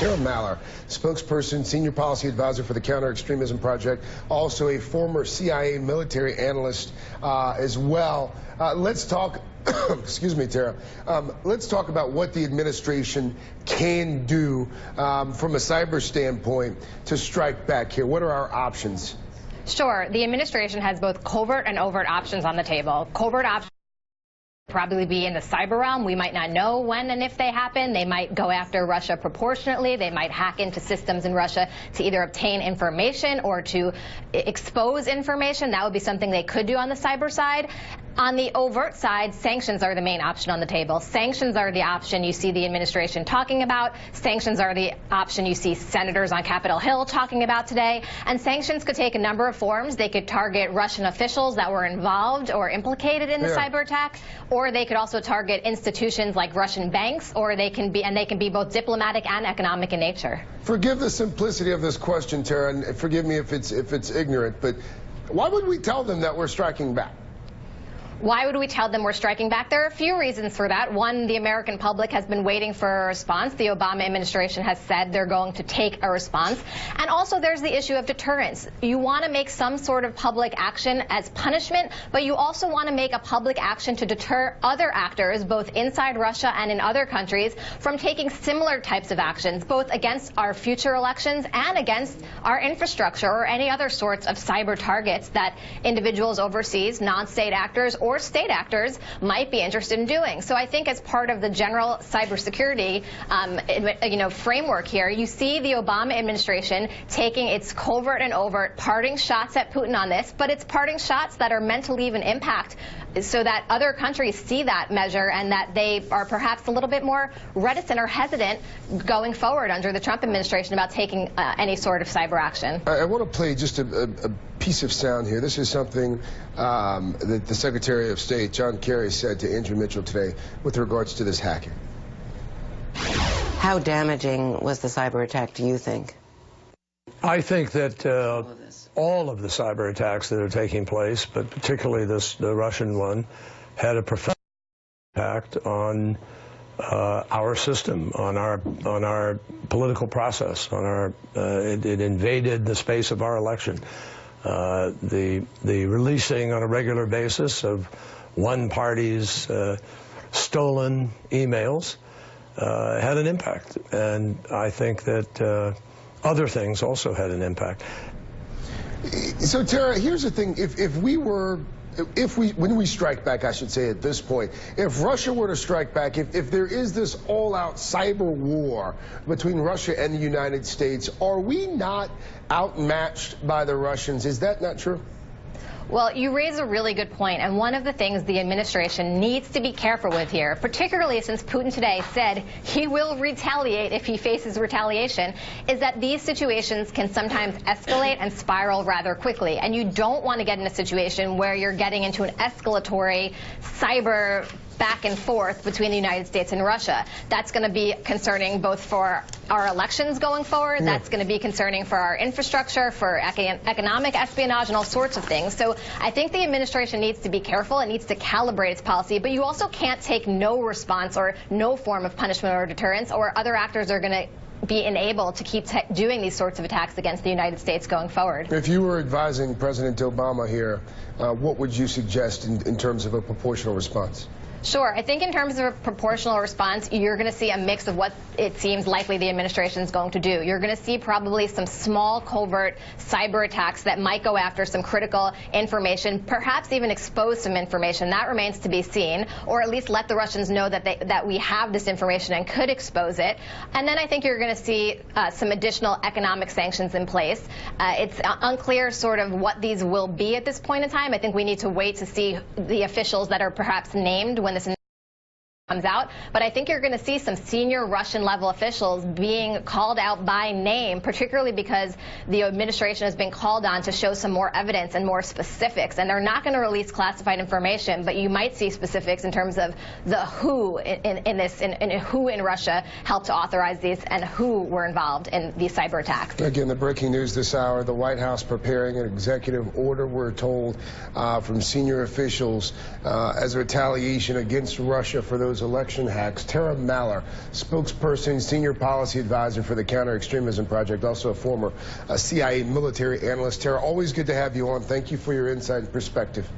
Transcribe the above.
Tara Maller, spokesperson, senior policy advisor for the Counter-Extremism Project, also a former CIA military analyst as well. Let's talk, excuse me, Tara, let's talk about what the administration can do from a cyber standpoint to strike back here. What are our options? Sure. The administration has both covert and overt options on the table. Covert options probably be in the cyber realm. We might not know when and if they happen. They might go after Russia proportionately. They might hack into systems in Russia to either obtain information or to expose information. That would be something they could do on the cyber side. On the overt side, sanctions are the main option on the table. Sanctions are the option you see the administration talking about. Sanctions are the option you see senators on Capitol Hill talking about today. And sanctions could take a number of forms. They could target Russian officials that were involved or implicated in the cyber attack, or they could also target institutions like Russian banks, or they can be both diplomatic and economic in nature. Forgive the simplicity of this question, Tara, and forgive me if it's ignorant, but why would we tell them that we're striking back? Why would we tell them we're striking back? There are a few reasons for that. One, the American public has been waiting for a response. The Obama administration has said they're going to take a response. And also there's the issue of deterrence. You want to make some sort of public action as punishment, but you also want to make a public action to deter other actors, both inside Russia and in other countries, from taking similar types of actions, both against our future elections and against our infrastructure or any other sorts of cyber targets that individuals overseas, non-state actors, or state actors might be interested in doing. So I think as part of the general cybersecurity framework here, you see the Obama administration taking its covert and overt parting shots at Putin on this, but it's parting shots that are meant to leave an impact so that other countries see that measure and that they are perhaps a little bit more reticent or hesitant going forward under the Trump administration about taking any sort of cyber action. I want to play just a piece of sound here. This is something that the Secretary of State, John Kerry, said to Andrew Mitchell today with regards to this hacking. How damaging was the cyber attack, do you think? I think that all of the cyber attacks that are taking place, but particularly the Russian one, had a profound impact on our system, on our political process, it invaded the space of our election. The releasing on a regular basis of one party's stolen emails had an impact, and I think that other things also had an impact. So, Tara, here's the thing. When we strike back, I should say at this point, if Russia were to strike back, if there is this all-out cyber war between Russia and the United States, are we not outmatched by the Russians? Is that not true? Well, you raise a really good point, and one of the things the administration needs to be careful with here, particularly since Putin today said he will retaliate if he faces retaliation, is that these situations can sometimes escalate and spiral rather quickly, and you don't want to get in a situation where you're getting into an escalatory cyber back and forth between the United States and Russia. That's going to be concerning both for our elections going forward. Yeah. That's going to be concerning for our infrastructure, for economic espionage, and all sorts of things. So I think the administration needs to be careful. It needs to calibrate its policy, but you also can't take no response or no form of punishment or deterrence, or other actors are going to be enabled to keep doing these sorts of attacks against the United States going forward. If you were advising President Obama here, what would you suggest in terms of a proportional response? Sure. I think in terms of a proportional response, you're going to see a mix of what it seems likely the administration is going to do. You're going to see probably some small covert cyber attacks that might go after some critical information, perhaps even expose some information. That remains to be seen, or at least let the Russians know that we have this information and could expose it. And then I think you're going to see some additional economic sanctions in place. It's unclear sort of what these will be at this point in time. I think we need to wait to see the officials that are perhaps named when this comes out, but I think you're going to see some senior Russian-level officials being called out by name, particularly because the administration has been called on to show some more evidence and more specifics, and they're not going to release classified information, but you might see specifics in terms of the who who in Russia helped to authorize these and who were involved in these cyber attacks. Again, the breaking news this hour, the White House preparing an executive order, we're told, from senior officials as a retaliation against Russia for those towards election hacks. Tara Maller, spokesperson, senior policy advisor for the Counter-Extremism Project, also a former CIA military analyst. Tara, always good to have you on. Thank you for your insight and perspective.